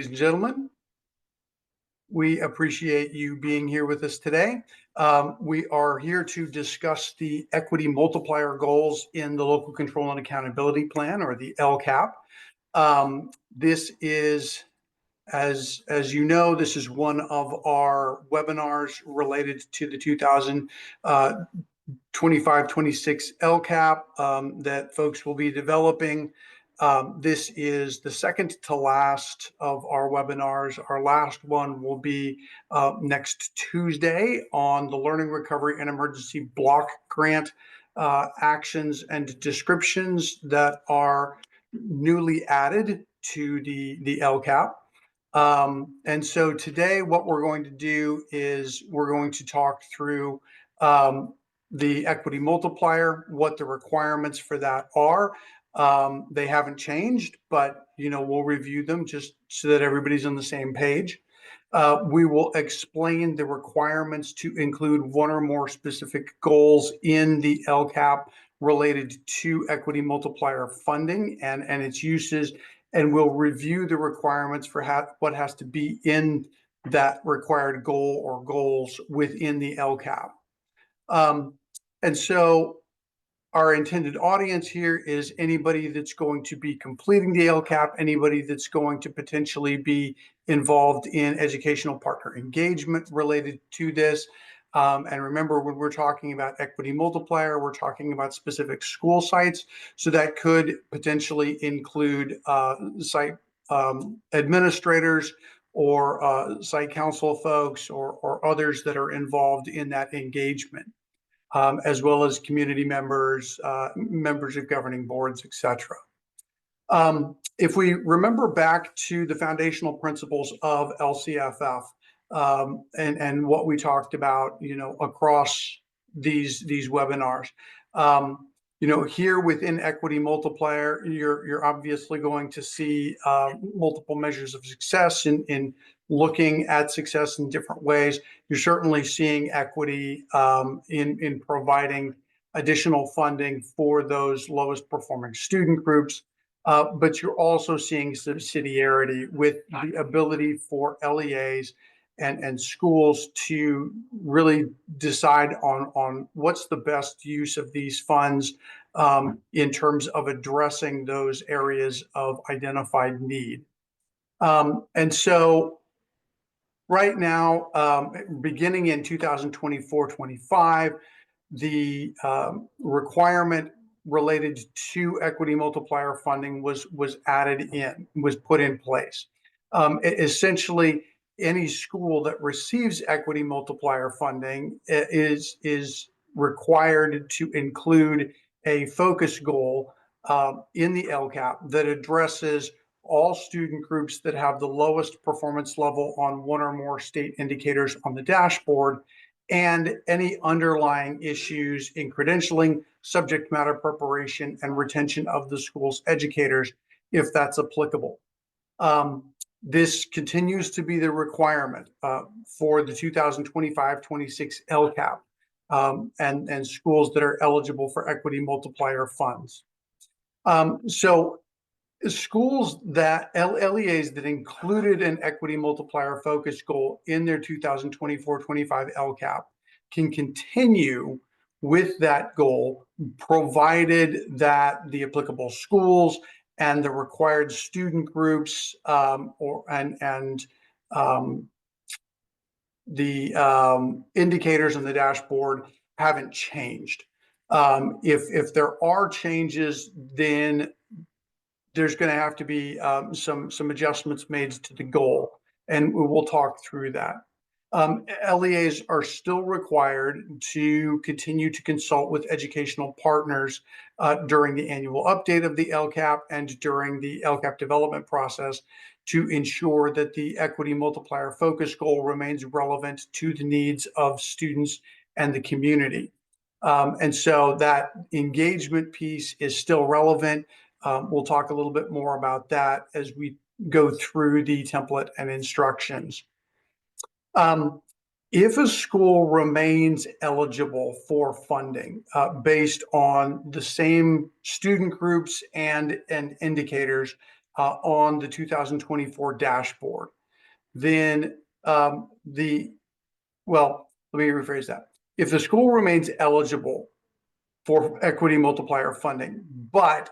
Ladies and gentlemen, we appreciate you being here with us today. We are here to discuss the equity multiplier goals in the Local Control and Accountability Plan, or the LCAP. This is, as you know, this is one of our webinars related to the 2025-26 LCAP that folks will be developing. This is the second to last of our webinars. Our last one will be next Tuesday on the Learning Recovery and Emergency Block Grant actions and descriptions that are newly added to the LCAP. And so today what we're going to do is we're going to talk through the equity multiplier, what the requirements for that are. They haven't changed, but we'll review them just so that everybody's on the same page. We will explain the requirements to include one or more specific goals in the LCAP related to equity multiplier funding and its uses, and we'll review the requirements for what has to be in that required goal or goals within the LCAP. And so our intended audience here is anybody that's going to be completing the LCAP, anybody that's going to potentially be involved in educational partner engagement related to this. And remember, when we're talking about equity multiplier, we're talking about specific school sites. So that could potentially include site administrators or site council folks or others that are involved in that engagement. As well as community members, members of governing boards, etc. If we remember back to the foundational principles of LCFF and what we talked about, across these webinars, here within equity multiplier, you're obviously going to see multiple measures of success in looking at success in different ways. You're certainly seeing equity in providing additional funding for those lowest performing student groups, but you're also seeing subsidiarity with the ability for LEAs and schools to really decide on what's the best use of these funds in terms of addressing those areas of identified need. And so right now, beginning in 2024-25, the requirement related to equity multiplier funding was put in place. Essentially, any school that receives equity multiplier funding is required to include a focus goal in the LCAP that addresses all student groups that have the lowest performance level on one or more state indicators on the dashboard, and any underlying issues in credentialing, subject matter preparation, and retention of the school's educators, if that's applicable. This continues to be the requirement for the 2025-26 LCAP and schools that are eligible for equity multiplier funds. So schools that LEAs that included an equity multiplier focus goal in their 2024-25 LCAP can continue with that goal, provided that the applicable schools and the required student groups the indicators on the dashboard haven't changed. If there are changes, then there's going to have to be some adjustments made to the goal, and we'll talk through that. LEAs are still required to continue to consult with educational partners during the annual update of the LCAP and during the LCAP development process to ensure that the equity multiplier focus goal remains relevant to the needs of students and the community. And so that engagement piece is still relevant. We'll talk a little bit more about that as we go through the template and instructions. If a school remains eligible for funding based on the same student groups and indicators on the 2024 dashboard, then let me rephrase that. If the school remains eligible for equity multiplier funding, but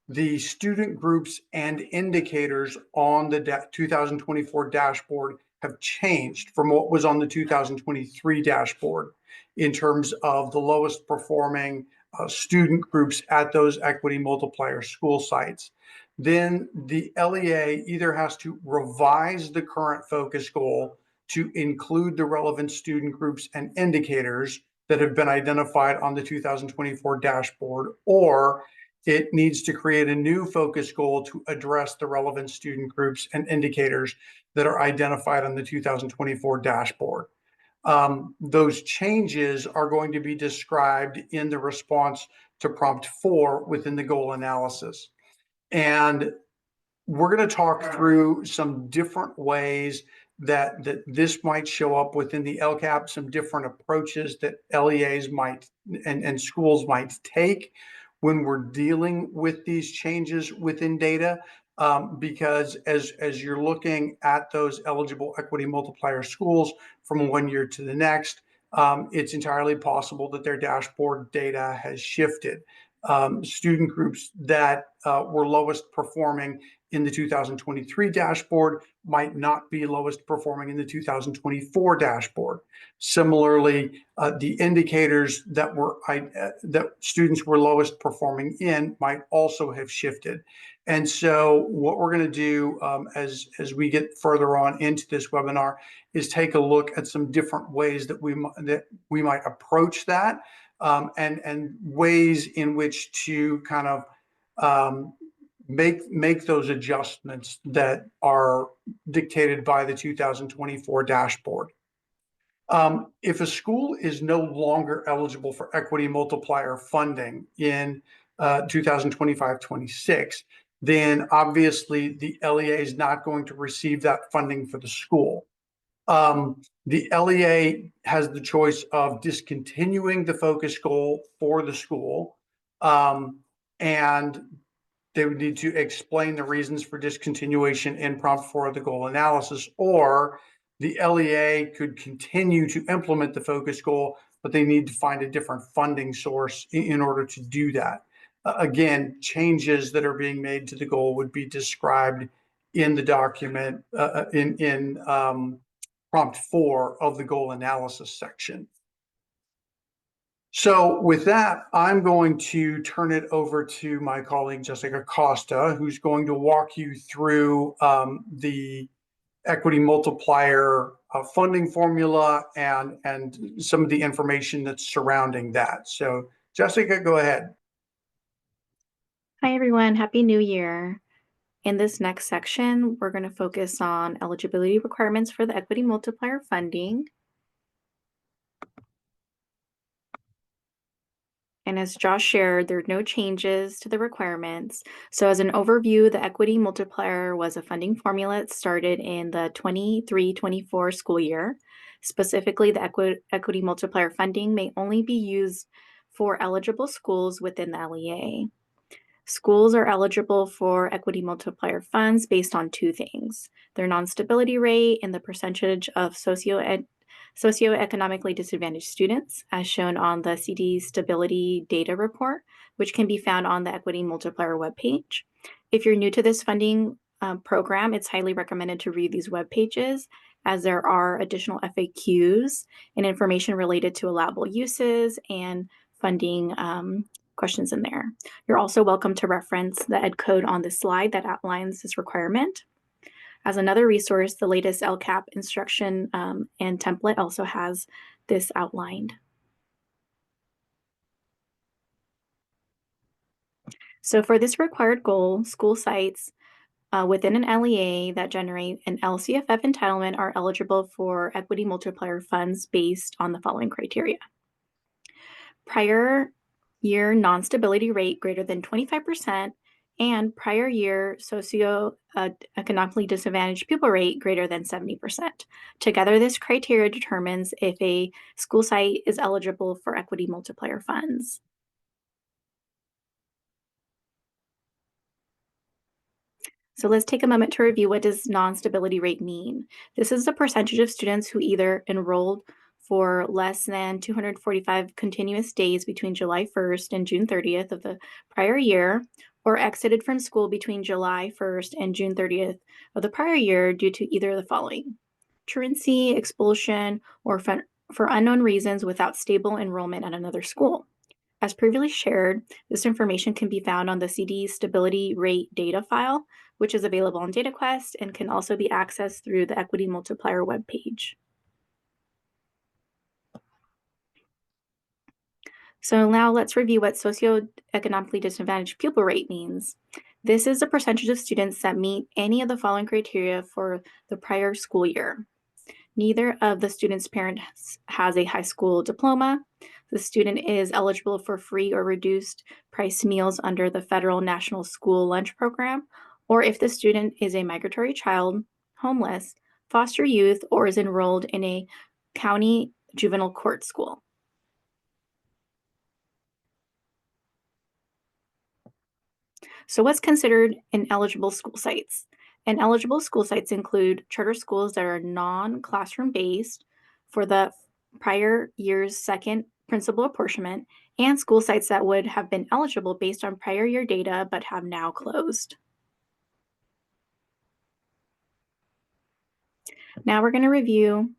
the student groups and indicators on the 2024 dashboard have changed from what was on the 2023 dashboard in terms of the lowest performing student groups at those equity multiplier school sites, then the LEA either has to revise the current focus goal to include the relevant student groups and indicators that have been identified on the 2024 dashboard, or it needs to create a new focus goal to address the relevant student groups and indicators that are identified on the 2024 dashboard. Those changes are going to be described in the response to prompt 4 within the goal analysis. And we're going to talk through some different ways that this might show up within the LCAP, some different approaches that LEAs might and schools might take when we're dealing with these changes within data, because as you're looking at those eligible equity multiplier schools from one year to the next, it's entirely possible that their dashboard data has shifted. Student groups that were lowest performing in the 2023 dashboard might not be lowest performing in the 2024 dashboard. Similarly, the indicators that that students were lowest performing in might also have shifted. And so what we're going to do as we get further on into this webinar is take a look at some different ways that we might approach that, and ways in which to kind of make those adjustments that are dictated by the 2024 dashboard. If a school is no longer eligible for equity multiplier funding in 2025-26, then obviously the LEA is not going to receive that funding for the school. The LEA has the choice of discontinuing the focus goal for the school, and they would need to explain the reasons for discontinuation in prompt 4 of the goal analysis, or the LEA could continue to implement the focus goal, but they need to find a different funding source in order to do that. Again, changes that are being made to the goal would be described in the document in prompt 4 of the goal analysis section. So with that, I'm going to turn it over to my colleague, Jessica Costa, who's going to walk you through the equity multiplier funding formula and some of the information that's surrounding that. So Jessica, go ahead. Hi, everyone. Happy New Year. In this next section, we're going to focus on eligibility requirements for the equity multiplier funding. And as Josh shared, there are no changes to the requirements. So as an overview, the equity multiplier was a funding formula that started in the 23-24 school year. Specifically, the equity multiplier funding may only be used for eligible schools within the LEA. Schools are eligible for equity multiplier funds based on two things: their nonstability rate and the percentage of socioeconomically disadvantaged students, as shown on the CD Stability Data Report, which can be found on the Equity Multiplier webpage. If you're new to this funding program, it's highly recommended to read these web pages, as there are additional FAQs and information related to allowable uses and funding questions in there. You're also welcome to reference the ed code on this slide that outlines this requirement. As another resource, the latest LCAP instruction and template also has this outlined. So for this required goal, school sites within an LEA that generate an LCFF entitlement are eligible for equity multiplier funds based on the following criteria: prior year non-stability rate greater than 25%, and prior year socioeconomically disadvantaged pupil rate greater than 70%. Together, this criteria determines if a school site is eligible for equity multiplier funds. So let's take a moment to review what does non-stability rate mean. This is the percentage of students who either enrolled for less than 245 continuous days between July 1st and June 30th of the prior year, or exited from school between July 1st and June 30th of the prior year due to either of the following: truancy, expulsion, or for unknown reasons without stable enrollment at another school. As previously shared, this information can be found on the CD Stability Rate data file, which is available on DataQuest and can also be accessed through the Equity Multiplier webpage. So now let's review what socioeconomically disadvantaged pupil rate means. This is the percentage of students that meet any of the following criteria for the prior school year. Neither of the student's parents has a high school diploma. The student is eligible for free or reduced price meals under the federal National School Lunch Program, or if the student is a migratory child, homeless, foster youth, or is enrolled in a county juvenile court school. So what's considered ineligible school sites? Ineligible school sites include charter schools that are non-classroom based for the prior year's second principal apportionment, and school sites that would have been eligible based on prior year data but have now closed. Now we're going to review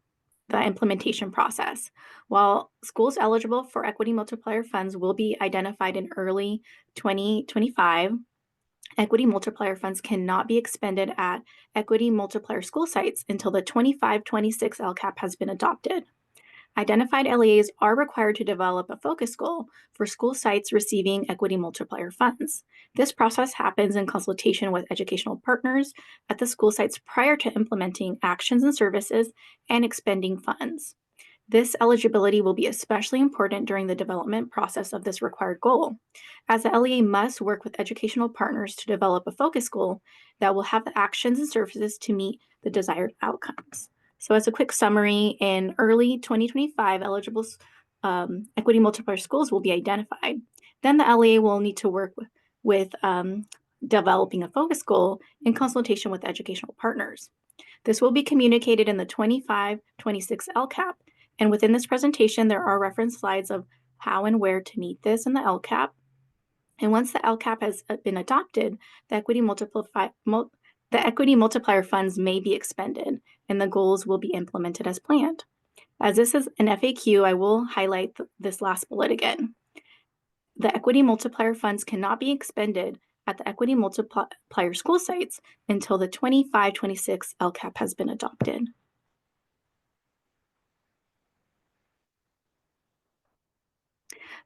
the implementation process. While schools eligible for equity multiplier funds will be identified in early 2025, equity multiplier funds cannot be expended at equity multiplier school sites until the 25-26 LCAP has been adopted. Identified LEAs are required to develop a focus goal for school sites receiving equity multiplier funds. This process happens in consultation with educational partners at the school sites prior to implementing actions and services and expending funds. This eligibility will be especially important during the development process of this required goal, as the LEA must work with educational partners to develop a focus goal that will have the actions and services to meet the desired outcomes. So as a quick summary, in early 2025, eligible equity multiplier schools will be identified. Then the LEA will need to work with developing a focus goal in consultation with educational partners. This will be communicated in the 25-26 LCAP. And within this presentation, there are reference slides of how and where to meet this in the LCAP. And once the LCAP has been adopted, the equity multiplier funds may be expended, and the goals will be implemented as planned. As this is an FAQ, I will highlight this last bullet again. The equity multiplier funds cannot be expended at the equity multiplier school sites until the 25-26 LCAP has been adopted.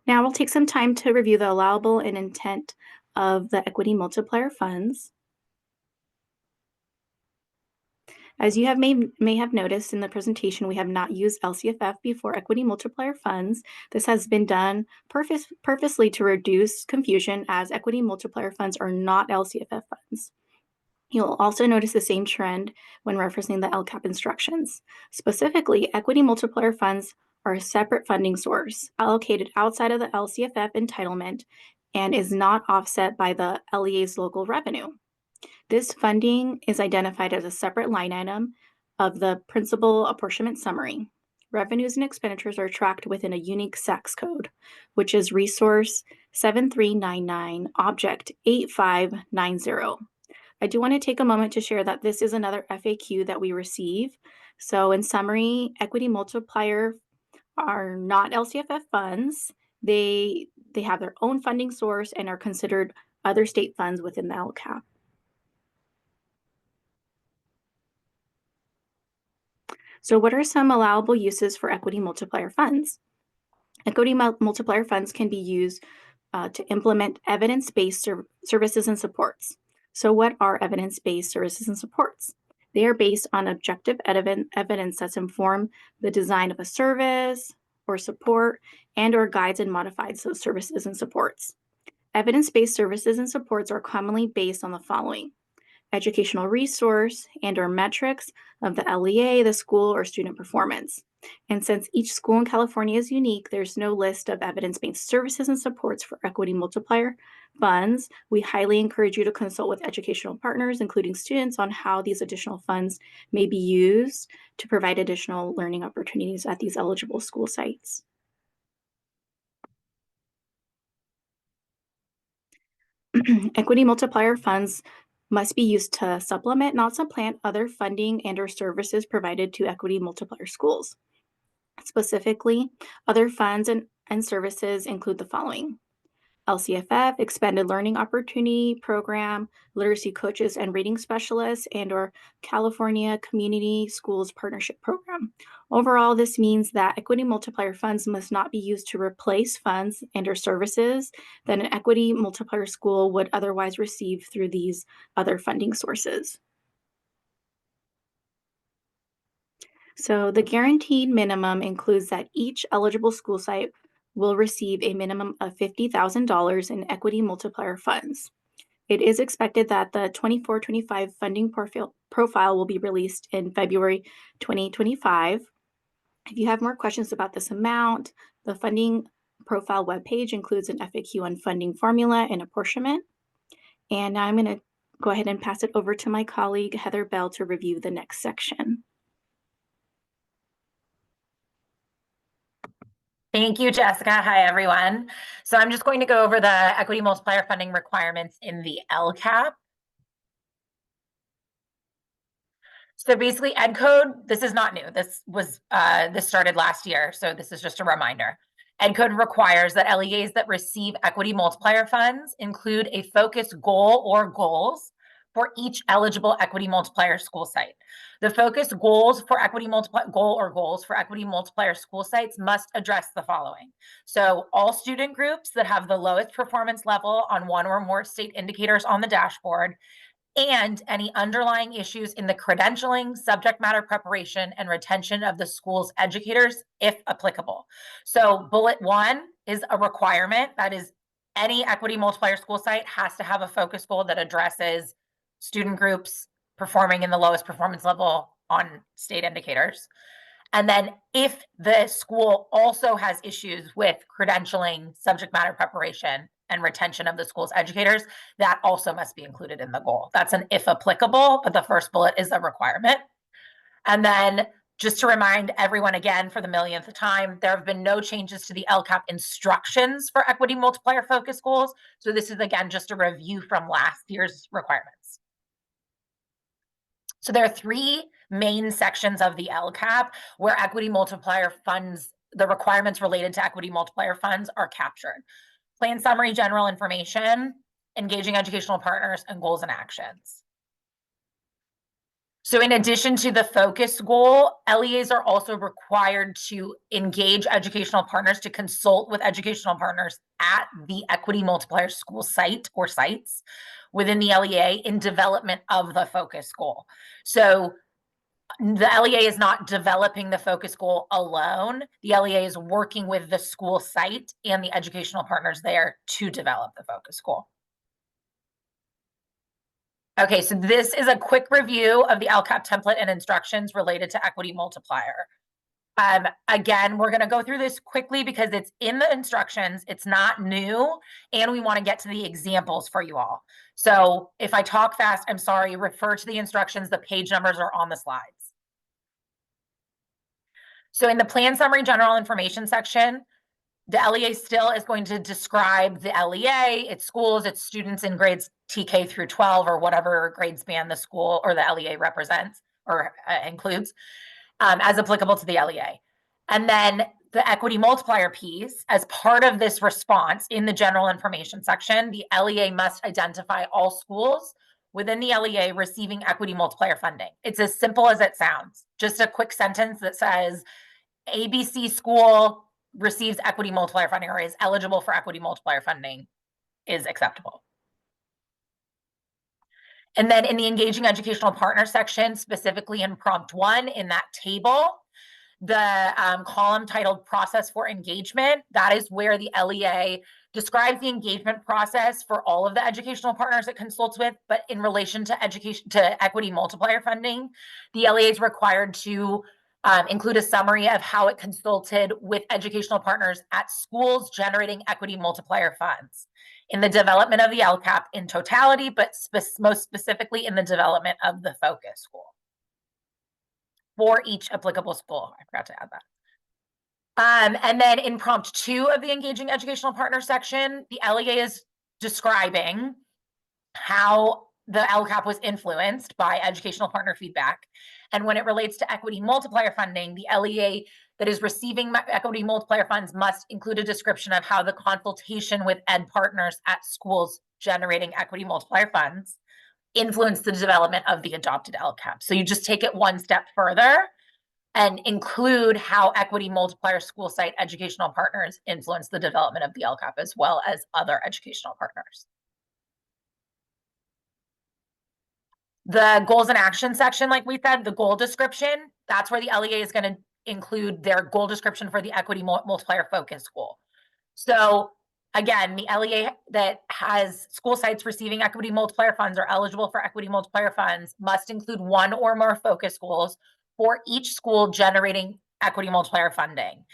Now we'll take some time to review the allowable and intent of the equity multiplier funds. As you may have noticed in the presentation, we have not used LCFF before equity multiplier funds. This has been done purposely to reduce confusion, as equity multiplier funds are not LCFF funds. You'll also notice the same trend when referencing the LCAP instructions. Specifically, equity multiplier funds are a separate funding source allocated outside of the LCFF entitlement and is not offset by the LEA's local revenue. This funding is identified as a separate line item of the principal apportionment summary. Revenues and expenditures are tracked within a unique SACS code, which is resource 7399 object 8590. I do want to take a moment to share that this is another FAQ that we receive. So in summary, equity multiplier are not LCFF funds. They have their own funding source and are considered other state funds within the LCAP. So what are some allowable uses for equity multiplier funds? Equity multiplier funds can be used to implement evidence-based services and supports. So what are evidence-based services and supports? They are based on objective evidence that's informed the design of a service or support and/or guides and modifies those services and supports. Evidence-based services and supports are commonly based on the following: educational resource, and/or metrics of the LEA, the school, or student performance. And since each school in California is unique, there's no list of evidence-based services and supports for equity multiplier funds. We highly encourage you to consult with educational partners, including students, on how these additional funds may be used to provide additional learning opportunities at these eligible school sites. Equity multiplier funds must be used to supplement, not supplant, other funding and/or services provided to equity multiplier schools. Specifically, other funds and services include the following: LCFF, Expanded Learning Opportunity Program, Literacy Coaches and Reading Specialists, and/or California Community Schools Partnership Program. Overall, this means that equity multiplier funds must not be used to replace funds and/or services that an equity multiplier school would otherwise receive through these other funding sources. So the guaranteed minimum includes that each eligible school site will receive a minimum of $50,000 in equity multiplier funds. It is expected that the 24-25 funding profile will be released in February 2025. If you have more questions about this amount, the funding profile webpage includes an FAQ on funding formula and apportionment. And now I'm going to go ahead and pass it over to my colleague, Heather Bell, to review the next section. Thank you, Jessica. Hi, everyone. So I'm just going to go over the equity multiplier funding requirements in the LCAP. So basically, Ed Code, this is not new. This started last year, so this is just a reminder. Ed Code requires that LEAs that receive equity multiplier funds include a focus goal or goals for each eligible equity multiplier school site. The focus goals for equity multiplier school sites must address the following. So all student groups that have the lowest performance level on one or more state indicators on the dashboard, and any underlying issues in the credentialing, subject matter preparation, and retention of the school's educators, if applicable. So bullet 1 is a requirement. That is, any equity multiplier school site has to have a focus goal that addresses student groups performing in the lowest performance level on state indicators. And then if the school also has issues with credentialing, subject matter preparation, and retention of the school's educators, that also must be included in the goal. That's an if applicable, but the first bullet is a requirement. And then just to remind everyone again for the millionth time, there have been no changes to the LCAP instructions for equity multiplier focus goals. So this is again just a review from last year's requirements. So there are 3 main sections of the LCAP where equity multiplier funds, the requirements related to equity multiplier funds are captured. Plan summary, general information, engaging educational partners, and goals and actions. So in addition to the focus goal, LEAs are also required to engage educational partners, to consult with educational partners at the equity multiplier school site or sites within the LEA in development of the focus goal. So the LEA is not developing the focus goal alone. The LEA is working with the school site and the educational partners there to develop the focus goal. Okay, so this is a quick review of the LCAP template and instructions related to equity multiplier. Again, we're going to go through this quickly because it's in the instructions, it's not new, and we want to get to the examples for you all. So if I talk fast, I'm sorry, refer to the instructions. The page numbers are on the slides. So in the plan summary general information section, the LEA still is going to describe the LEA, its schools, its students in grades TK through 12 or whatever grade span the school or the LEA represents or includes as applicable to the LEA. And then the equity multiplier piece, as part of this response in the general information section, the LEA must identify all schools within the LEA receiving equity multiplier funding. It's as simple as it sounds. Just a quick sentence that says ABC school receives equity multiplier funding or is eligible for equity multiplier funding is acceptable. And then in the engaging educational partner section, specifically in prompt 1 in that table, the column titled Process for Engagement. That is where the LEA describes the engagement process for all of the educational partners it consults with, but in relation to equity multiplier funding, the LEA is required to include a summary of how it consulted with educational partners at schools generating equity multiplier funds in the development of the LCAP in totality, but most specifically in the development of the focus school for each applicable school. I forgot to add that. And then in prompt 2 of the engaging educational partner section, the LEA is describing how the LCAP was influenced by educational partner feedback. And when it relates to equity multiplier funding, the LEA that is receiving equity multiplier funds must include a description of how the consultation with ed partners at schools generating equity multiplier funds influenced the development of the adopted LCAP. So you just take it one step further and include how equity multiplier school site educational partners influence the development of the LCAP as well as other educational partners. The goals and action section, like we said, the goal description, that's where the LEA is going to include their goal description for the equity multiplier focus goal. So again, the LEA that has school sites receiving equity multiplier funds or eligible for equity multiplier funds must include one or more focus goals for each school generating equity multiplier funding.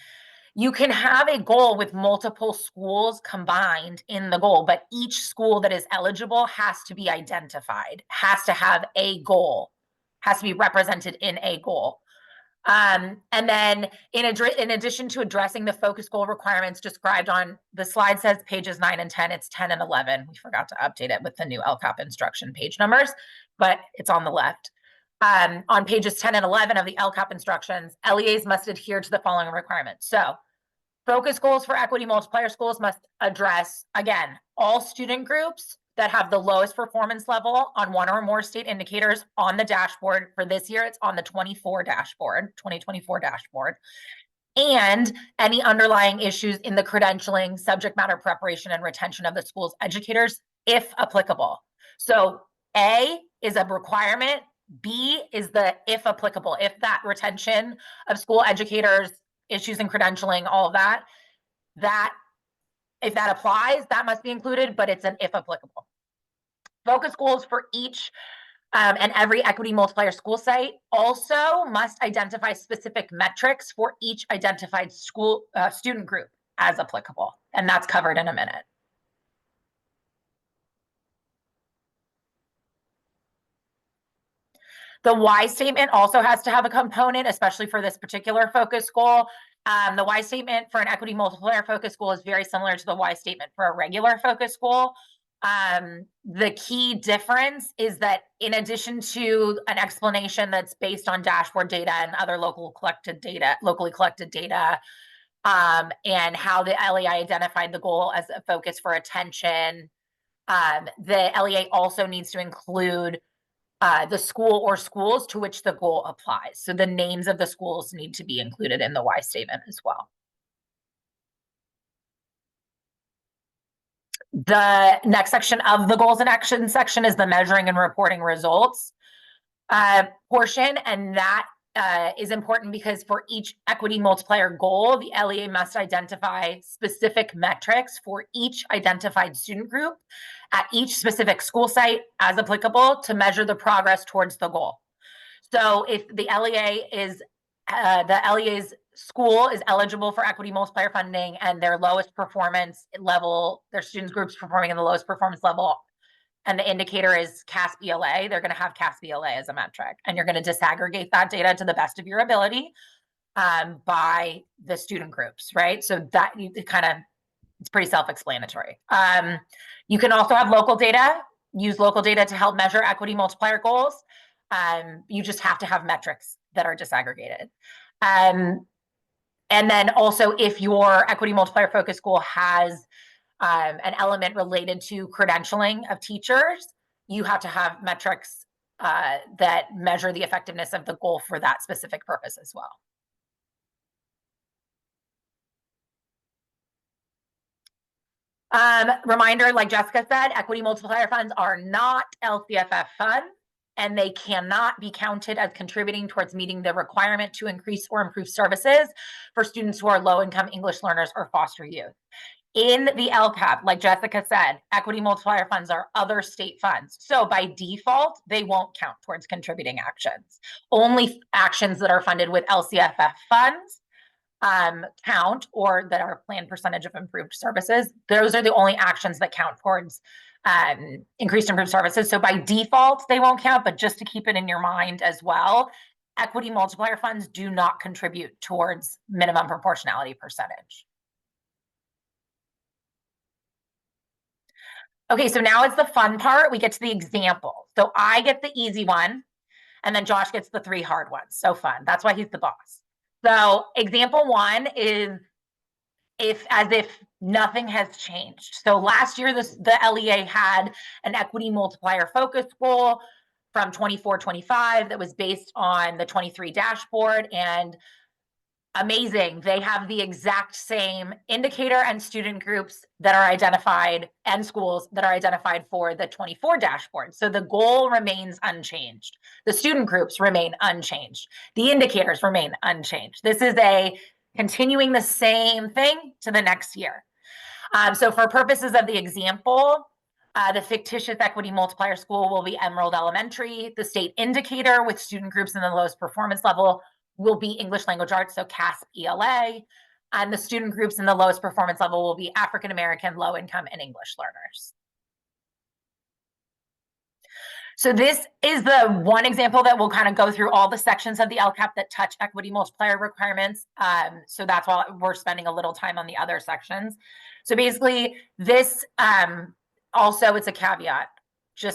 You can have a goal with multiple schools combined in the goal, but each school that is eligible has to be identified, has to have a goal, has to be represented in a goal. And then in addition to addressing the focus goal requirements described on the slide says pages 9 and 10, it's 10 and 11. We forgot to update it with the new LCAP instruction page numbers, but it's on the left. On pages 10 and 11 of the LCAP instructions, LEAs must adhere to the following requirements. So focus goals for equity multiplier schools must address, again, all student groups that have the lowest performance level on one or more state indicators on the dashboard. For this year, it's on the 2024 dashboard, and any underlying issues in the credentialing, subject matter preparation, and retention of the school's educators, if applicable. So A is a requirement, B is the if applicable, if that retention of school educators, issues in credentialing, all of that, if that applies, that must be included, but it's an if applicable. Focus goals for each and every equity multiplier school site also must identify specific metrics for each identified school student group as applicable, and that's covered in a minute. The why statement also has to have a component, especially for this particular focus goal. The why statement for an equity multiplier focus goal is very similar to the why statement for a regular focus goal. The key difference is that in addition to an explanation that's based on dashboard data and other locally collected data, and how the LEA identified the goal as a focus for attention, the LEA also needs to include the school or schools to which the goal applies. So the names of the schools need to be included in the why statement as well. The next section of the goals and action section is the measuring and reporting results portion, and that is important because for each equity multiplier goal, the LEA must identify specific metrics for each identified student group at each specific school site as applicable to measure the progress towards the goal. So if the LEA's school is eligible for equity multiplier funding and their lowest performance level, their students groups performing in the lowest performance level, and the indicator is CAS BLA, they're going to have CAS BLA as a metric, and you're going to disaggregate that data to the best of your ability by the student groups, right? So that it's pretty self-explanatory. You can also have local data, use local data to help measure equity multiplier goals. You just have to have metrics that are disaggregated. And then also, if your equity multiplier focus goal has an element related to credentialing of teachers, you have to have metrics that measure the effectiveness of the goal for that specific purpose as well. Reminder, like Jessica said, equity multiplier funds are not LCFF funds. and they cannot be counted as contributing towards meeting the requirement to increase or improve services for students who are low-income English learners or foster youth. In the LCAP, like Jessica said, equity multiplier funds are other state funds. So by default, they won't count towards contributing actions. Only actions that are funded with LCFF funds count, or that are planned percentage of improved services. Those are the only actions that count towards increased improved services. So by default, they won't count, but just to keep it in your mind as well, equity multiplier funds do not contribute towards minimum proportionality percentage. Okay, so now it's the fun part. We get to the example. So I get the easy one, and then Josh gets the 3 hard ones. So fun. That's why he's the boss. So example 1 is as if nothing has changed. So last year, the LEA had an equity multiplier focus goal from 24-25 that was based on the 23 dashboard, and amazing. They have the exact same indicator and student groups that are identified and schools that are identified for the 24 dashboard. So the goal remains unchanged. The student groups remain unchanged. The indicators remain unchanged. This is continuing the same thing to the next year. So for purposes of the example, the fictitious equity multiplier school will be Emerald Elementary. The state indicator with student groups in the lowest performance level will be English Language Arts, so CASP ELA, and the student groups in the lowest performance level will be African American, low income, and English learners. So this is the one example that will kind of go through all the sections of the LCAP that touch equity multiplier requirements. So that's why we're spending a little time on the other sections. So basically this, also it's a caveat.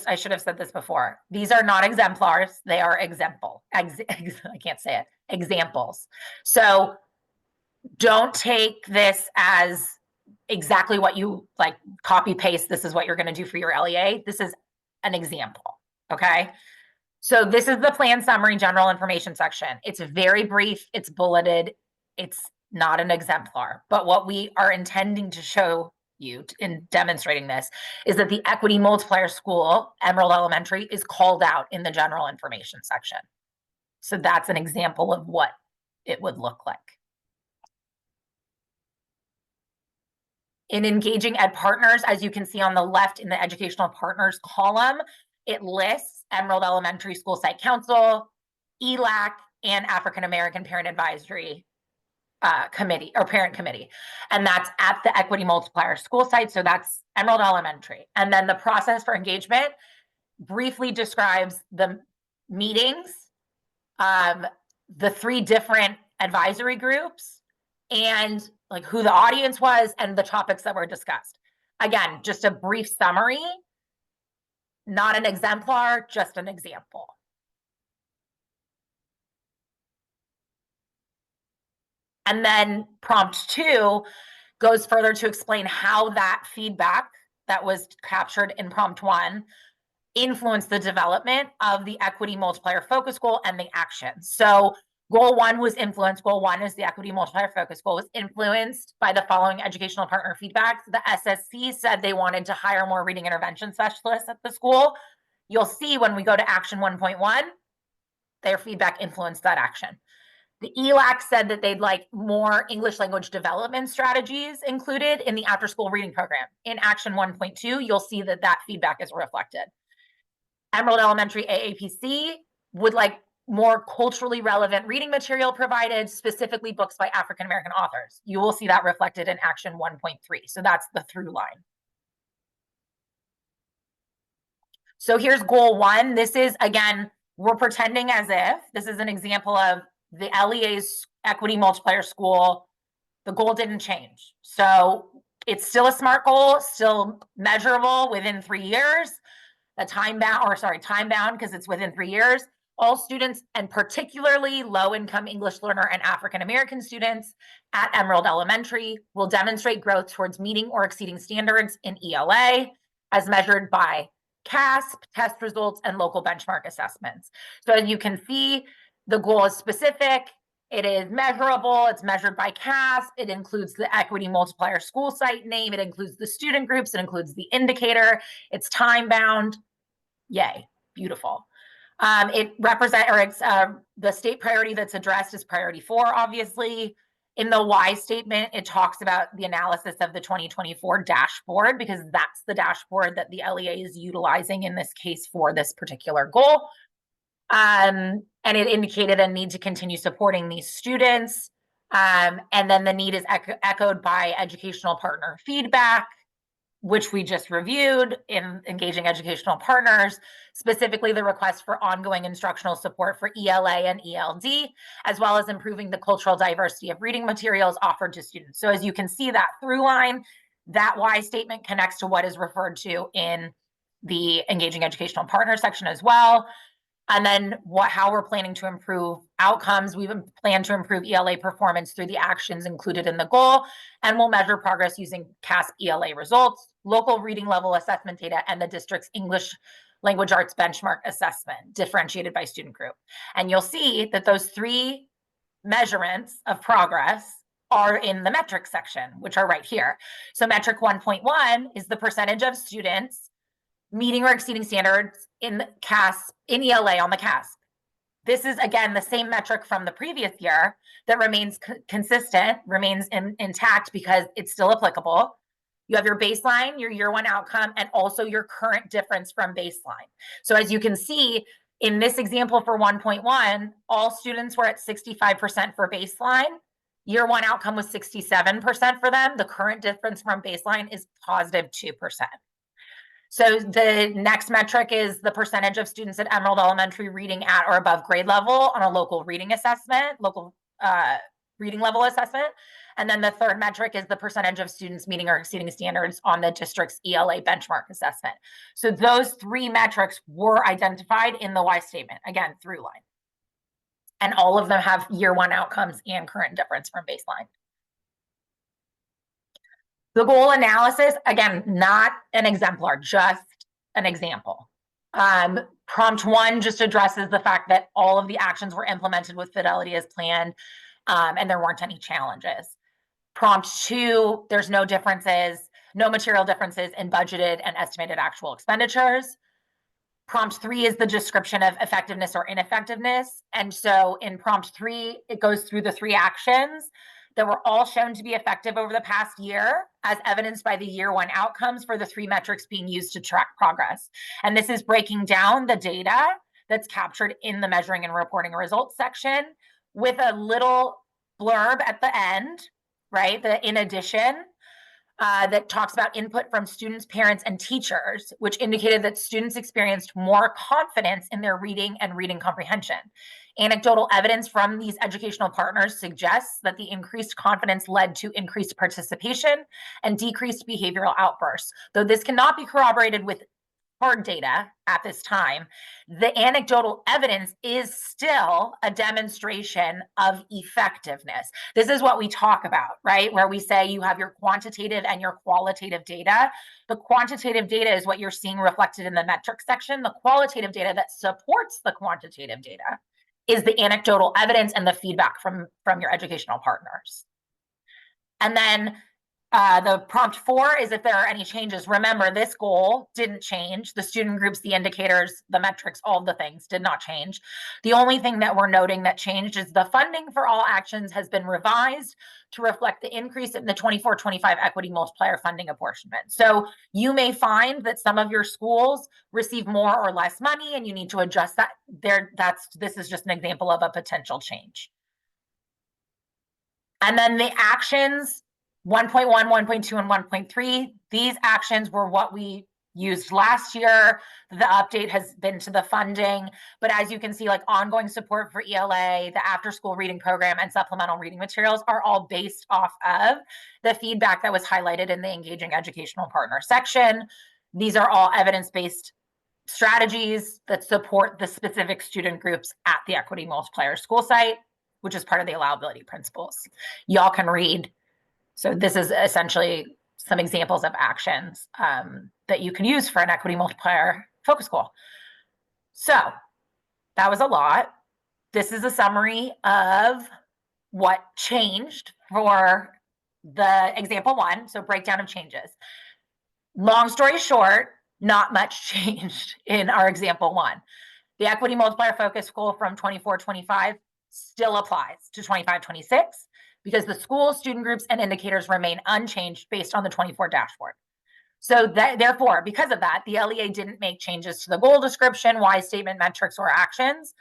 I should have said this before. These are not exemplars. They are I can't say it. Examples. So don't take this as exactly what you like copy paste. This is what you're going to do for your LEA. This is an example. Okay. So this is the plan summary general information section. It's very brief. It's bulleted. It's not an exemplar, but what we are intending to show you in demonstrating this is that the equity multiplier school, Emerald Elementary, is called out in the general information section. So that's an example of what it would look like. In engaging ed partners, as you can see on the left in the educational partners column, it lists Emerald Elementary School Site Council, ELAC, and African American Parent Advisory Committee or Parent Committee. And that's at the equity multiplier school site. So that's Emerald Elementary. And then the process for engagement briefly describes the meetings, the 3 different advisory groups, and like who the audience was and the topics that were discussed. Again, just a brief summary, not an exemplar, just an example. And then prompt 2 goes further to explain how that feedback that was captured in prompt 1 influenced the development of the equity multiplier focus goal and the action. So goal 1 was influenced. Goal 1 is the equity multiplier focus goal was influenced by the following educational partner feedback. The SSC said they wanted to hire more reading intervention specialists at the school. You'll see when we go to action 1.1, their feedback influenced that action. The ELAC said that they'd like more English language development strategies included in the after-school reading program. In action 1.2, you'll see that that feedback is reflected. Emerald Elementary AAPC would like more culturally relevant reading material provided, specifically books by African American authors. You will see that reflected in action 1.3. So that's the through line. So here's goal 1. This is, again, we're pretending as if this is an example of the LEA's equity multiplier school. The goal didn't change. So it's still a SMART goal, still measurable within 3 years. The time bound because it's within 3 years. All students, and particularly low-income English learner and African American students at Emerald Elementary, will demonstrate growth towards meeting or exceeding standards in ELA as measured by CASP, test results, and local benchmark assessments. So as you can see, the goal is specific, it is measurable, it's measured by CASP, it includes the equity multiplier school site name, it includes the student groups, it includes the indicator, it's time bound. Yay, beautiful. It represents, or it's the state priority that's addressed is priority 4, obviously. In the why statement, it talks about the analysis of the 2024 dashboard, because that's the dashboard that the LEA is utilizing in this case for this particular goal. And it indicated a need to continue supporting these students. And then the need is echoed by educational partner feedback, which we just reviewed in engaging educational partners, specifically the request for ongoing instructional support for ELA and ELD, as well as improving the cultural diversity of reading materials offered to students. So as you can see, that through line, that why statement connects to what is referred to in the engaging educational partner section as well. And then how we're planning to improve outcomes. We've planned to improve ELA performance through the actions included in the goal, and we'll measure progress using CASP ELA results, local reading level assessment data, and the district's English language arts benchmark assessment, differentiated by student group. And you'll see that those 3 measurements of progress are in the metric section, which are right here. So metric 1.1 is the percentage of students meeting or exceeding standards in CASP, in ELA on the CASP. This is, again, the same metric from the previous year that remains consistent, remains intact because it's still applicable. You have your baseline, your year 1 outcome, and also your current difference from baseline. So as you can see, in this example for 1.1, all students were at 65% for baseline. Year 1 outcome was 67% for them. The current difference from baseline is positive 2%. So the next metric is the percentage of students at Emerald Elementary reading at or above grade level on a local reading assessment, local reading level assessment. And then the third metric is the percentage of students meeting or exceeding standards on the district's ELA benchmark assessment. So those 3 metrics were identified in the why statement, again, through line. And all of them have year 1 outcomes and current difference from baseline. The goal analysis, again, not an exemplar, just an example. Prompt 1 just addresses the fact that all of the actions were implemented with fidelity as planned, and there weren't any challenges. Prompt 2, there's no differences, no material differences in budgeted and estimated actual expenditures. Prompt 3 is the description of effectiveness or ineffectiveness. And so in prompt 3, it goes through the 3 actions that were all shown to be effective over the past year, as evidenced by the year 1 outcomes for the 3 metrics being used to track progress. And this is breaking down the data that's captured in the measuring and reporting results section with a little blurb at the end, right? The in addition, that talks about input from students, parents, and teachers, which indicated that students experienced more confidence in their reading and reading comprehension. Anecdotal evidence from these educational partners suggests that the increased confidence led to increased participation and decreased behavioral outbursts. Though this cannot be corroborated with hard data at this time, the anecdotal evidence is still a demonstration of effectiveness. This is what we talk about, right? Where we say you have your quantitative and your qualitative data. The quantitative data is what you're seeing reflected in the metrics section. The qualitative data that supports the quantitative data is the anecdotal evidence and the feedback from your educational partners. And then the prompt 4 is if there are any changes. Remember, this goal didn't change. The student groups, the indicators, the metrics, all the things did not change. The only thing that we're noting that changed is the funding for all actions has been revised to reflect the increase in the 24-25 equity multiplier funding apportionment. So you may find that some of your schools receive more or less money, and you need to adjust that. This is just an example of a potential change. And then the actions, 1.1, 1.2, and 1.3, these actions were what we used last year. The update has been to the funding, but as you can see, like ongoing support for ELA, the after-school reading program, and supplemental reading materials are all based off of the feedback that was highlighted in the engaging educational partner section. These are all evidence-based strategies that support the specific student groups at the equity multiplier school site, which is part of the allowability principles. Y'all can read. So this is essentially some examples of actions that you can use for an equity multiplier focus goal. So that was a lot. This is a summary of what changed for the example 1. So breakdown of changes. Long story short, not much changed in our example 1. The equity multiplier focus goal from 24-25 still applies to 25-26 because the school, student groups, and indicators remain unchanged based on the 24 dashboard. So therefore, because of that, the LEA didn't make changes to the goal description, why statement, metrics, or actions.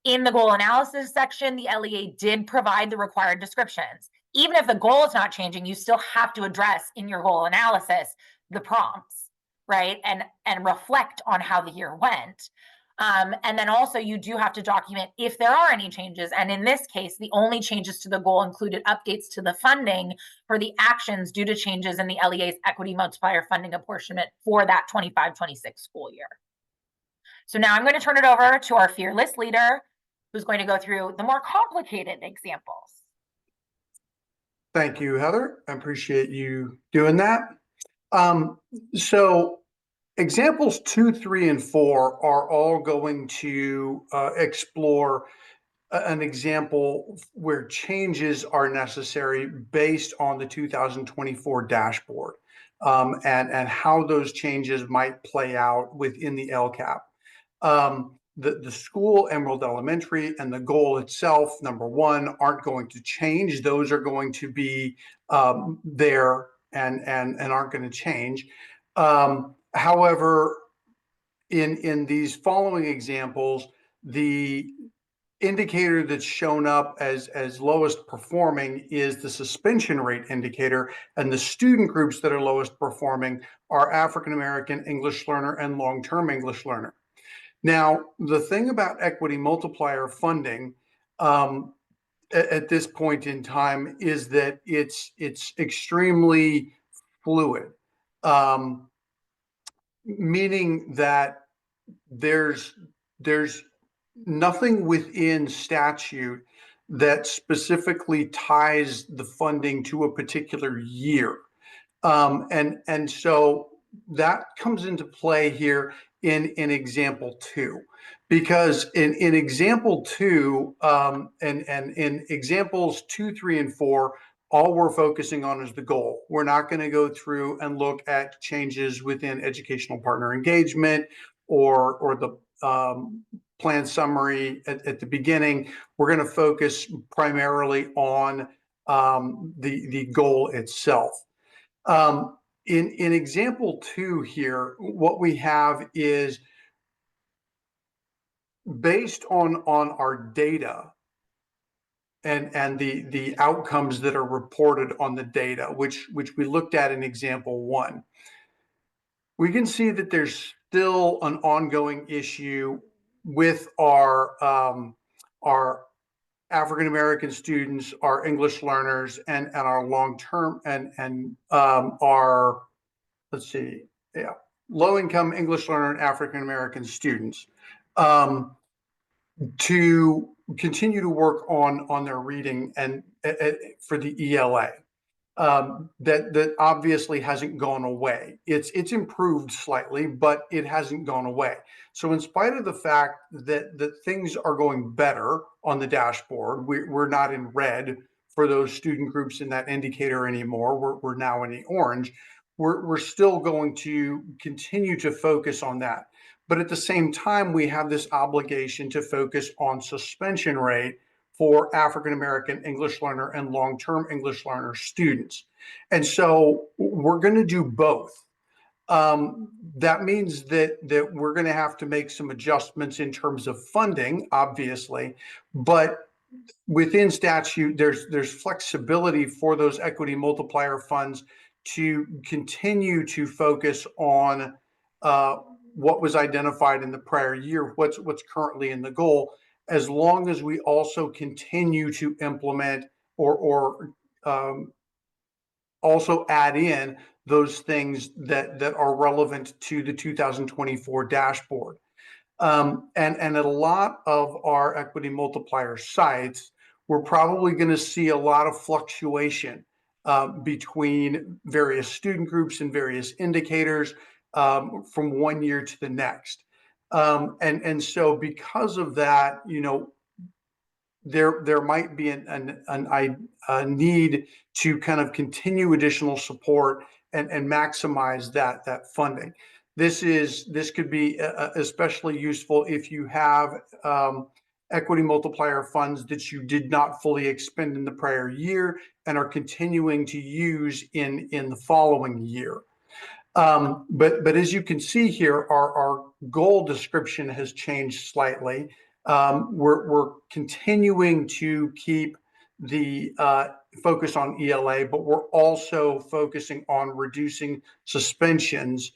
In the goal analysis section, the LEA did provide the required descriptions. Even if the goal is not changing, you still have to address in your goal analysis the prompts, right? And reflect on how the year went. And then also you do have to document if there are any changes. And in this case, the only changes to the goal included updates to the funding for the actions due to changes in the LEA's equity multiplier funding apportionment for that 25-26 school year. So now I'm going to turn it over to our fearless leader, who's going to go through the more complicated examples. Thank you, Heather. I appreciate you doing that. So examples 2, 3, and 4 are all going to explore an example where changes are necessary based on the 2024 dashboard, and how those changes might play out within the LCAP. The school, Emerald Elementary, and the goal itself, number one, aren't going to change. Those are going to be there and aren't going to change. However, in these following examples, the indicator that's shown up as lowest performing is the suspension rate indicator, and the student groups that are lowest performing are African American English learner and long-term English learner. Now, the thing about equity multiplier funding at this point in time is that it's extremely fluid, meaning that there's nothing within statute that specifically ties the funding to a particular year. And so that comes into play here in example 2, because in example 2, and in examples 2, 3, and 4, all we're focusing on is the goal. We're not going to go through and look at changes within educational partner engagement or the plan summary at the beginning. We're going to focus primarily on the goal itself. In example 2 here, what we have is based on our data and the outcomes that are reported on the data, which we looked at in example 1. We can see that there's still an ongoing issue with our African American students, our English learners, and our long-term and our, let's see, yeah, low-income English learner and African American students, to continue to work on their reading and for the ELA. That obviously hasn't gone away. It's improved slightly, but it hasn't gone away. So in spite of the fact that things are going better on the dashboard, we're not in red for those student groups in that indicator anymore. We're now in the orange. We're still going to continue to focus on that. But at the same time, we have this obligation to focus on suspension rate for African American English learner and long-term English learner students. And so we're going to do both. That means that we're going to have to make some adjustments in terms of funding, obviously, but within statute, there's flexibility for those equity multiplier funds to continue to focus on what was identified in the prior year, what's currently in the goal, as long as we also continue to implement or also add in those things that are relevant to the 2024 dashboard. And at a lot of our equity multiplier sites, we're probably going to see a lot of fluctuation between various student groups and various indicators from one year to the next. And so because of that, you know, there might be a need to kind of continue additional support and maximize that funding. This could be especially useful if you have equity multiplier funds that you did not fully expend in the prior year and are continuing to use in the following year. But as you can see here, our goal description has changed slightly. We're continuing to keep the focus on ELA, but we're also focusing on reducing suspensions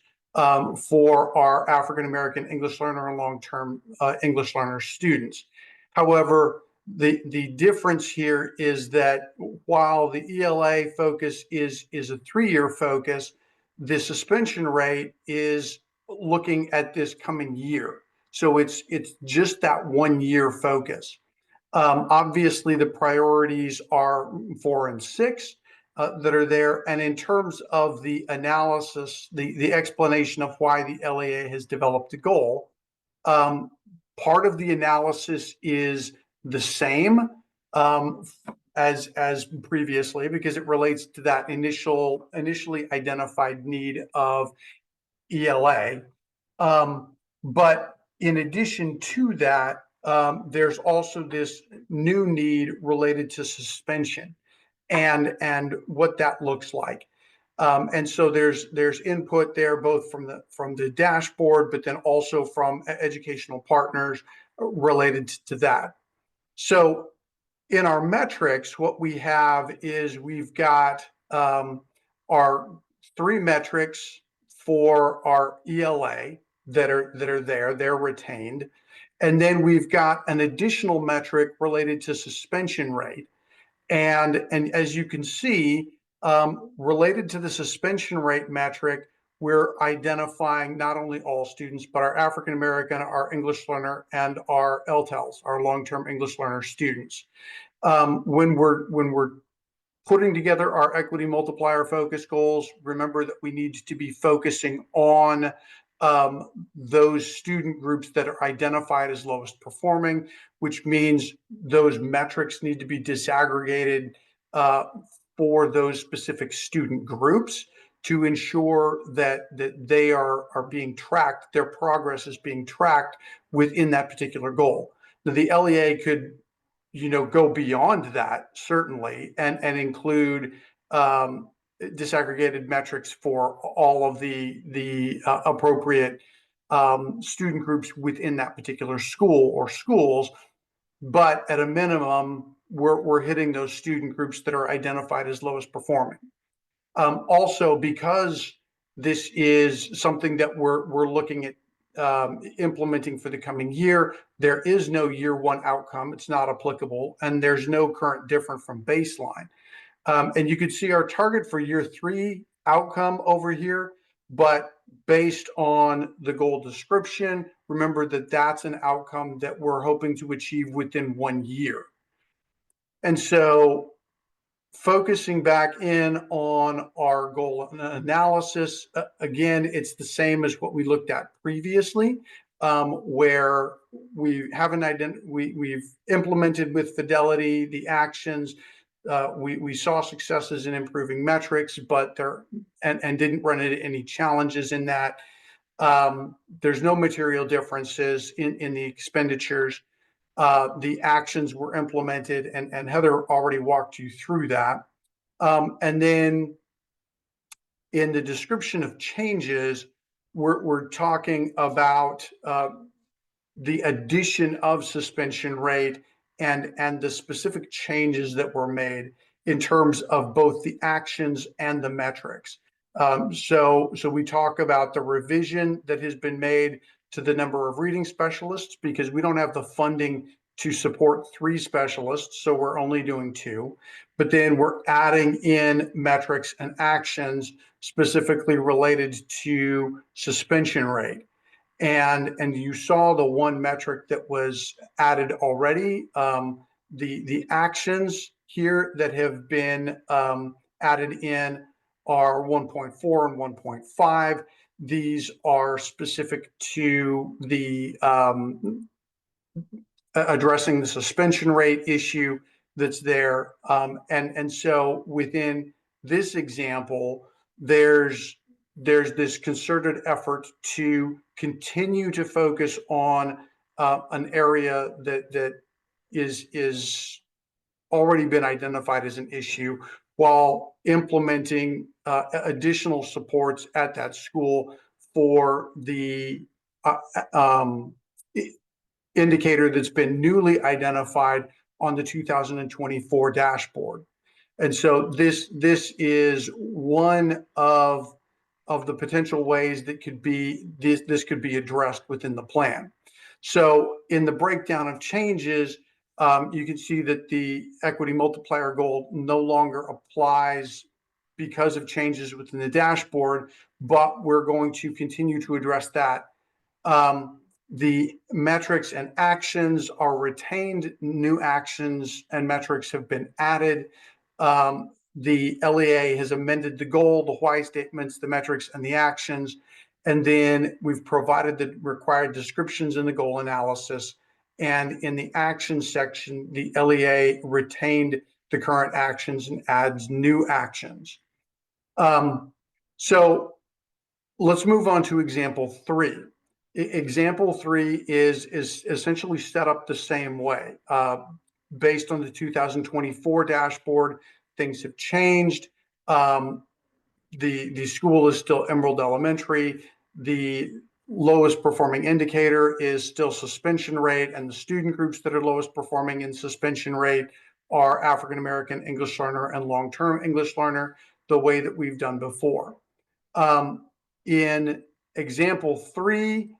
for our African American English learner and long-term English learner students. However, the difference here is that while the ELA focus is a 3-year focus, the suspension rate is looking at this coming year. So it's just that 1-year focus. Obviously, the priorities are 4 and 6 that are there. And in terms of the analysis, the explanation of why the LEA has developed a goal, part of the analysis is the same as previously, because it relates to that initially identified need of ELA. But in addition to that, there's also this new need related to suspension and what that looks like. And so there's input there both from the dashboard, but then also from educational partners related to that. So in our metrics, what we have is we've got our 3 metrics for our ELA that are there, they're retained. And then we've got an additional metric related to suspension rate. And as you can see, related to the suspension rate metric, we're identifying not only all students, but our African American, our English learner, and our LTELs, our long-term English learner students. When we're putting together our equity multiplier focus goals, remember that we need to be focusing on those student groups that are identified as lowest performing, which means those metrics need to be disaggregated for those specific student groups to ensure that they are being tracked, their progress is being tracked within that particular goal. Now, the LEA could go beyond that, certainly, and include disaggregated metrics for all of the appropriate student groups within that particular school or schools. But at a minimum, we're hitting those student groups that are identified as lowest performing. Also, because this is something that we're looking at implementing for the coming year, there is no year 1 outcome. It's not applicable, and there's no current different from baseline. And you can see our target for year 3 outcome over here, but based on the goal description, remember that that's an outcome that we're hoping to achieve within 1 year. And so focusing back in on our goal analysis, again, it's the same as what we looked at previously, where we've implemented with fidelity the actions. We saw successes in improving metrics, but and didn't run into any challenges in that. There's no material differences in the expenditures. The actions were implemented, and Heather already walked you through that. And then in the description of changes, we're talking about the addition of suspension rate and the specific changes that were made in terms of both the actions and the metrics. So we talk about the revision that has been made to the number of reading specialists, because we don't have the funding to support 3 specialists, so we're only doing 2. But then we're adding in metrics and actions specifically related to suspension rate. And you saw the 1 metric that was added already. The actions here that have been added in are 1.4 and 1.5. These are specific to the addressing the suspension rate issue that's there. And so within this example, there's there's this concerted effort to continue to focus on an area that is already been identified as an issue, while implementing additional supports at that school for the indicator that's been newly identified on the 2024 dashboard. And so this is one of the potential ways that could be this could be addressed within the plan. So in the breakdown of changes, you can see that the equity multiplier goal no longer applies because of changes within the dashboard, but we're going to continue to address that. The metrics and actions are retained. New actions and metrics have been added. The LEA has amended the goal, the why statements, the metrics, and the actions. And then we've provided the required descriptions in the goal analysis. And in the action section, the LEA retained the current actions and adds new actions. So let's move on to example 3. Example 3 is essentially set up the same way. Based on the 2024 dashboard, things have changed. The school is still Emerald Elementary. The lowest performing indicator is still suspension rate, and the student groups that are lowest performing in suspension rate are African American English learner and long-term English learner, the way that we've done before. In example 3,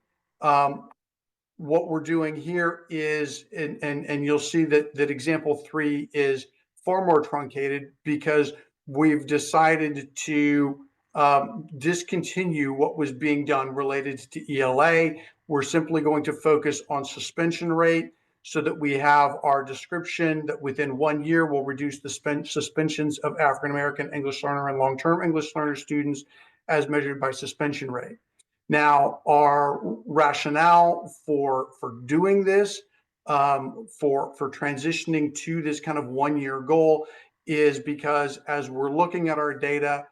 what we're doing here is, and you'll see that example 3 is far more truncated because we've decided to discontinue what was being done related to ELA. We're simply going to focus on suspension rate so that we have our description that within 1 year we'll reduce the suspensions of African American English learner and long-term English learner students as measured by suspension rate. Now, our rationale for doing this, for transitioning to this kind of 1-year goal, is because as we're looking at our data,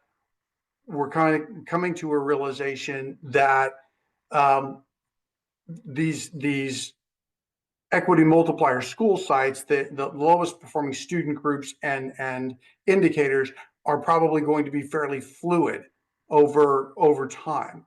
we're kind of coming to a realization that these equity multiplier school sites, the lowest performing student groups and indicators are probably going to be fairly fluid over time.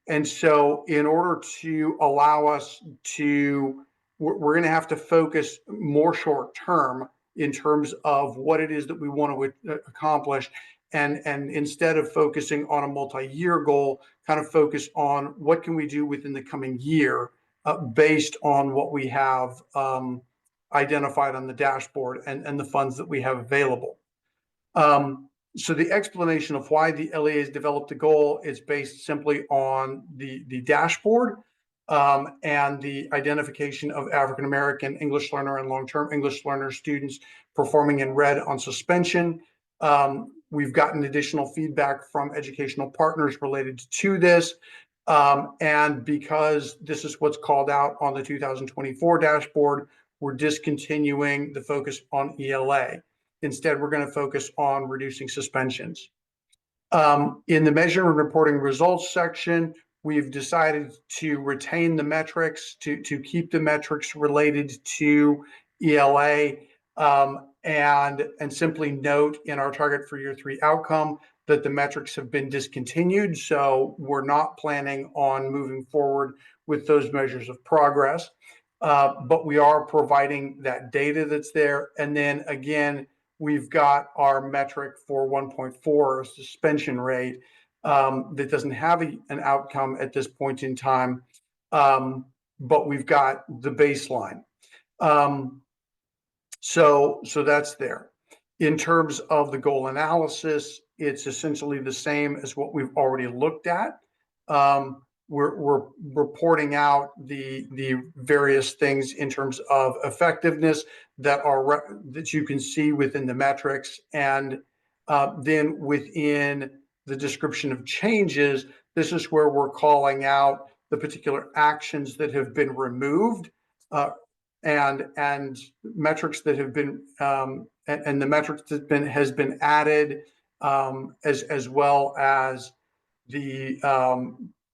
And so in order to allow us to, we're going to have to focus more short term in terms of what it is that we want to accomplish. And instead of focusing on a multi-year goal, kind of focus on what can we do within the coming year based on what we have identified on the dashboard and the funds that we have available. So the explanation of why the LEA has developed a goal is based simply on the dashboard and the identification of African American English learner and long-term English learner students performing in red on suspension. We've gotten additional feedback from educational partners related to this. And because this is what's called out on the 2024 dashboard, we're discontinuing the focus on ELA. Instead, we're going to focus on reducing suspensions. In the measure and reporting results section, we've decided to retain the metrics, to keep the metrics related to ELA, and simply note in our target for year 3 outcome that the metrics have been discontinued. So we're not planning on moving forward with those measures of progress, but we are providing that data that's there. And then again, we've got our metric for 1.4 suspension rate that doesn't have an outcome at this point in time, but we've got the baseline. So that's there. In terms of the goal analysis, it's essentially the same as what we've already looked at. We're reporting out the various things in terms of effectiveness that you can see within the metrics, and then within the description of changes, this is where we're calling out the particular actions that have been removed and metrics that have been and the metrics that has been added, as well as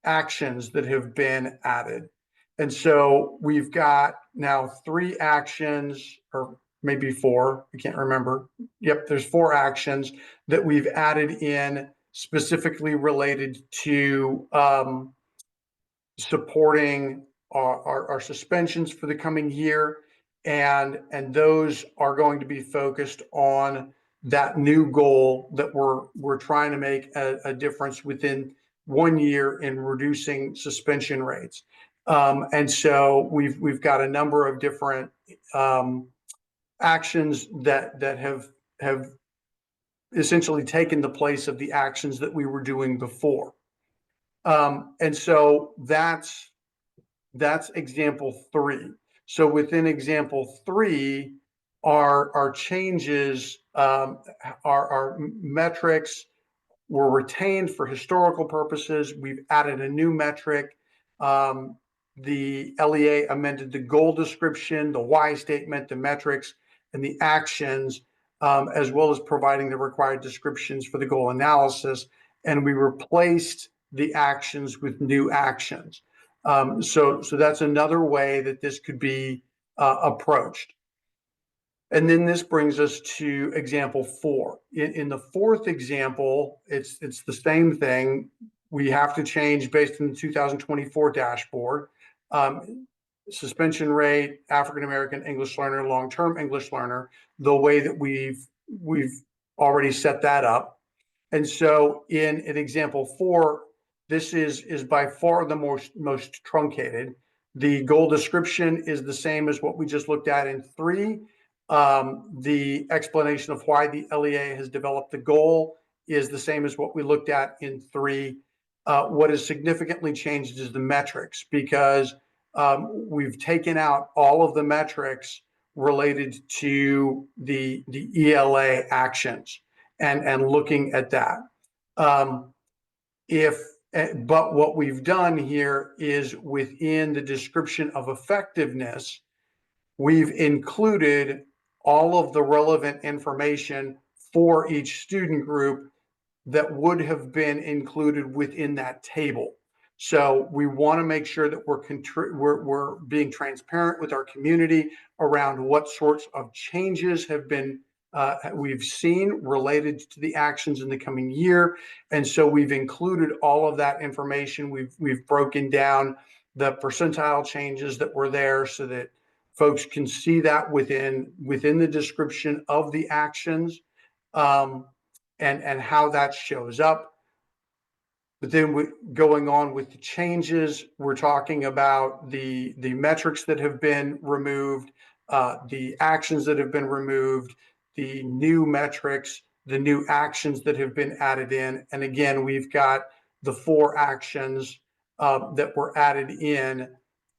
actions that have been added. And so we've got now 3 actions, or maybe 4, I can't remember. Yep, there's 4 actions that we've added in specifically related to supporting our suspensions for the coming year. And those are going to be focused on that new goal that we're trying to make a difference within 1 year in reducing suspension rates. And so we've got a number of different actions that have essentially taken the place of the actions that we were doing before. And so that's example 3. So within example 3, our changes, our metrics were retained for historical purposes. We've added a new metric. The LEA amended the goal description, the why statement, the metrics, and the actions, as well as providing the required descriptions for the goal analysis. And we replaced the actions with new actions. So that's another way that this could be approached. And then this brings us to example 4. In the 4th example, it's the same thing. We have to change based on the 2024 dashboard. Suspension rate, African American English learner, long-term English learner, the way that we've already set that up. And so in example 4, this is by far the most truncated. The goal description is the same as what we just looked at in 3. The explanation of why the LEA has developed the goal is the same as what we looked at in 3. What is significantly changed is the metrics, because we've taken out all of the metrics related to the ELA actions and looking at that. But what we've done here is within the description of effectiveness, we've included all of the relevant information for each student group that would have been included within that table. So we want to make sure that we're being transparent with our community around what sorts of changes have been we've seen related to the actions in the coming year. And so we've included all of that information. We've broken down the percentile changes that were there so that folks can see that within the description of the actions, and how that shows up. But then going on with the changes, we're talking about the metrics that have been removed, the actions that have been removed, the new metrics, the new actions that have been added in. And again, we've got the 4 actions that were added in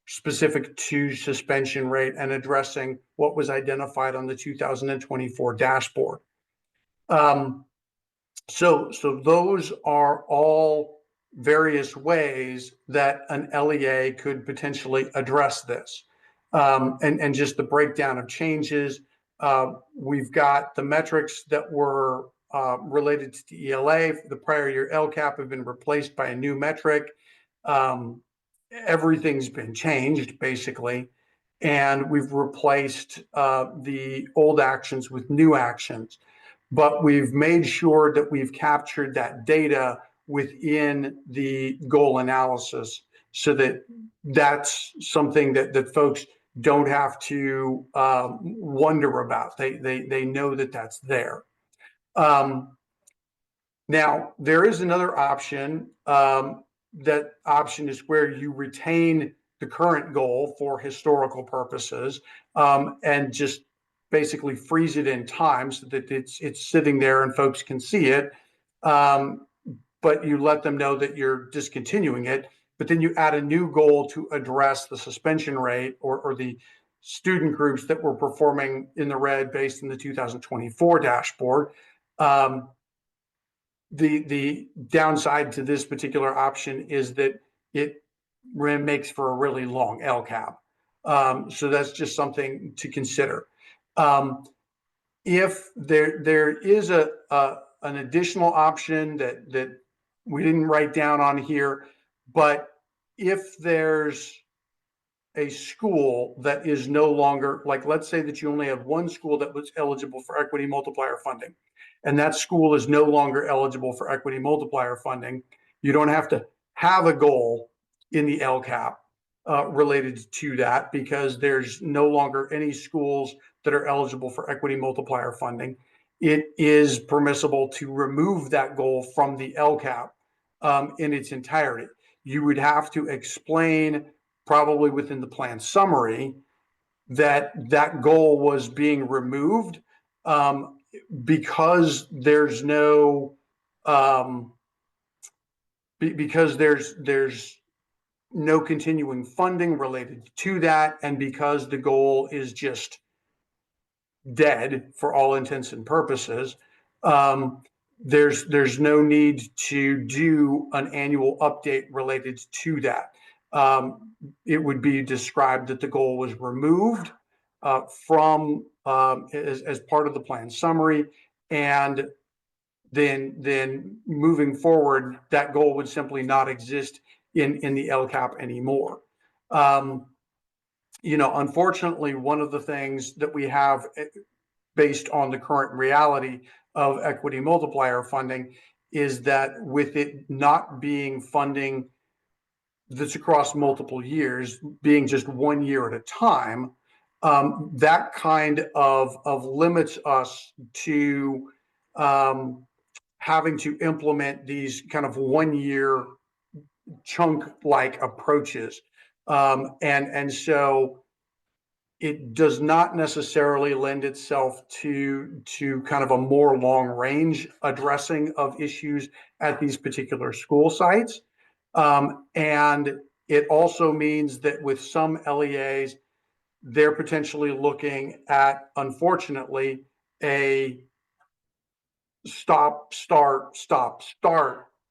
specific to suspension rate and addressing what was identified on the 2024 dashboard. So those are all various ways that an LEA could potentially address this. And just the breakdown of changes, we've got the metrics that were related to the ELA. The prior year LCAP have been replaced by a new metric. Everything's been changed, basically. And we've replaced the old actions with new actions. But we've made sure that we've captured that data within the goal analysis so that that's something that folks don't have to wonder about. They know that that's there. Now, there is another option. That option is where you retain the current goal for historical purposes, and just basically freeze it in time so that it's sitting there and folks can see it. But you let them know that you're discontinuing it, but then you add a new goal to address the suspension rate or the student groups that were performing in the red based on the 2024 dashboard. The downside to this particular option is that it makes for a really long LCAP. So that's just something to consider. If there is an additional option that we didn't write down on here, but if there's a school that is no longer, like, let's say that you only have one school that was eligible for equity multiplier funding, and that school is no longer eligible for equity multiplier funding, you don't have to have a goal in the LCAP related to that, because there's no longer any schools that are eligible for equity multiplier funding. It is permissible to remove that goal from the LCAP in its entirety. You would have to explain, probably within the plan summary, that that goal was being removed because there's no because there's no continuing funding related to that, and because the goal is just dead for all intents and purposes. There's no need to do an annual update related to that. It would be described that the goal was removed from as part of the plan summary, and then moving forward, that goal would simply not exist in the LCAP anymore. Unfortunately, one of the things that we have based on the current reality of equity multiplier funding is that with it not being funding that's across multiple years, being just 1 year at a time, that kind of limits us to having to implement these kind of 1 year chunk like approaches. And so it does not necessarily lend itself to kind of a more long range addressing of issues at these particular school sites. And it also means that with some LEAs, they're potentially looking at, unfortunately, a stop, start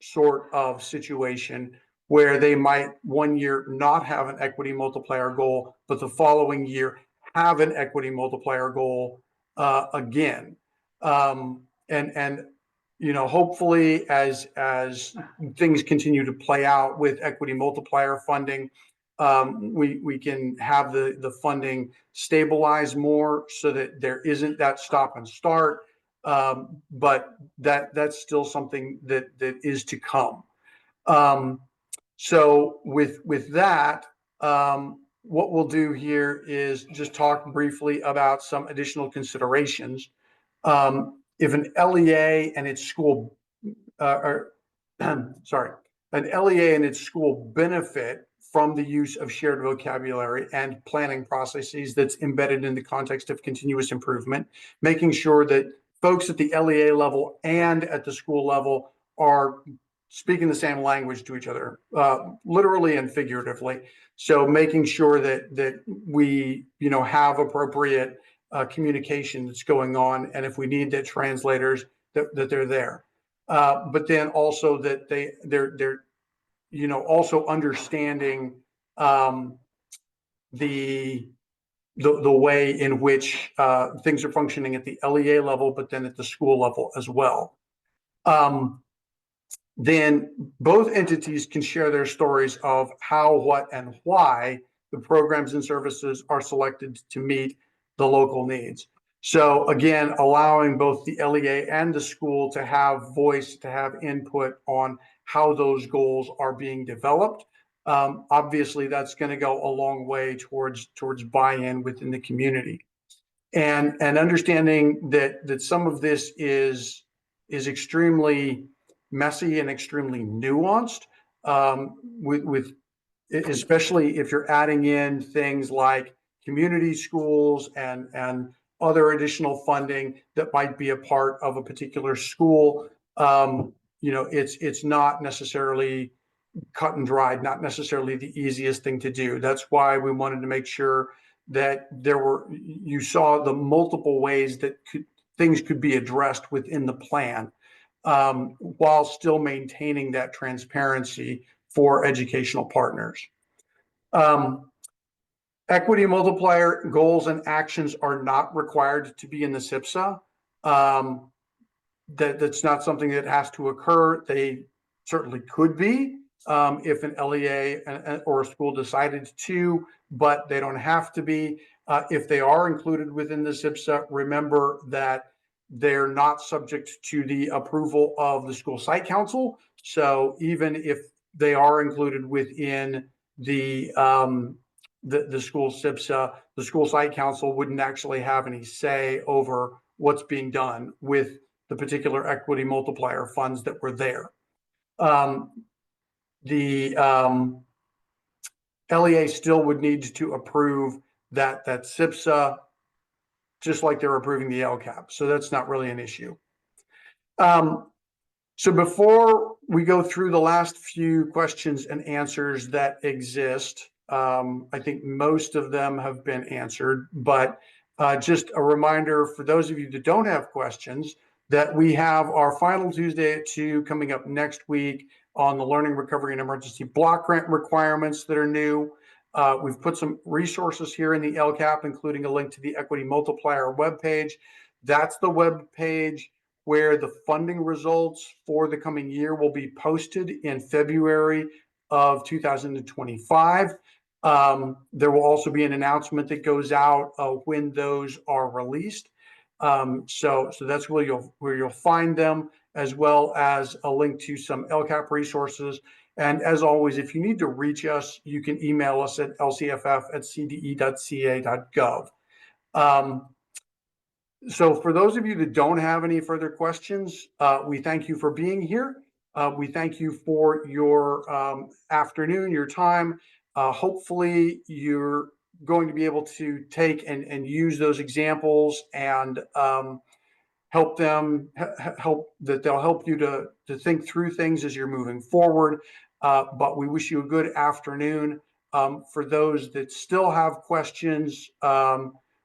sort of situation, where they might 1 year not have an equity multiplier goal, but the following year have an equity multiplier goal again. And hopefully, as things continue to play out with equity multiplier funding, we can have the funding stabilize more so that there isn't that stop and start. But that's still something that is to come. So with that, what we'll do here is just talk briefly about some additional considerations. If an LEA and its school, an LEA and its school benefit from the use of shared vocabulary and planning processes that's embedded in the context of continuous improvement, making sure that folks at the LEA level and at the school level are speaking the same language to each other, literally and figuratively. So making sure that we have appropriate communication that's going on, and if we need the translators, that they're there. But then also that they're also understanding the way in which things are functioning at the LEA level, but then at the school level as well. Then both entities can share their stories of how, what, and why the programs and services are selected to meet the local needs. So again, allowing both the LEA and the school to have voice, to have input on how those goals are being developed. Obviously, that's going to go a long way towards buy-in within the community, and understanding that some of this is extremely messy and extremely nuanced, with especially if you're adding in things like community schools and other additional funding that might be a part of a particular school. It's not necessarily cut and dried, not necessarily the easiest thing to do. That's why we wanted to make sure that you saw the multiple ways that things could be addressed within the plan, while still maintaining that transparency for educational partners. Equity multiplier goals and actions are not required to be in the SIPSA. That's not something that has to occur. certainly could be if an LEA or a school decided to, but they don't have to be. If they are included within the SIPSA, remember that they're not subject to the approval of the school site council. So even if they are included within the school SIPSA, the school site council wouldn't actually have any say over what's being done with the particular equity multiplier funds that were there. The LEA still would need to approve that SIPSA, just like they're approving the LCAP. So that's not really an issue. So before we go through the last few questions and answers that exist, I think most of them have been answered, but just a reminder for those of you that don't have questions, that we have our final Tuesday at 2 coming up next week on the Learning, Recovery, and Emergency Block Grant requirements that are new. We've put some resources here in the LCAP, including a link to the Equity Multiplier webpage. That's the webpage where the funding results for the coming year will be posted in February of 2025. There will also be an announcement that goes out when those are released. So that's where you'll find them, as well as a link to some LCAP resources. And as always, if you need to reach us, you can email us at lcff@cde.ca.gov. So for those of you that don't have any further questions, we thank you for being here. We thank you for your afternoon, your time. Hopefully you're going to be able to take and use those examples and help they'll help you to think through things as you're moving forward. But we wish you a good afternoon. For those that still have questions,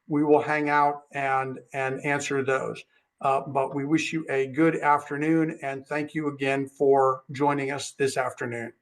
we will hang out and answer those. But we wish you a good afternoon, and thank you again for joining us this afternoon.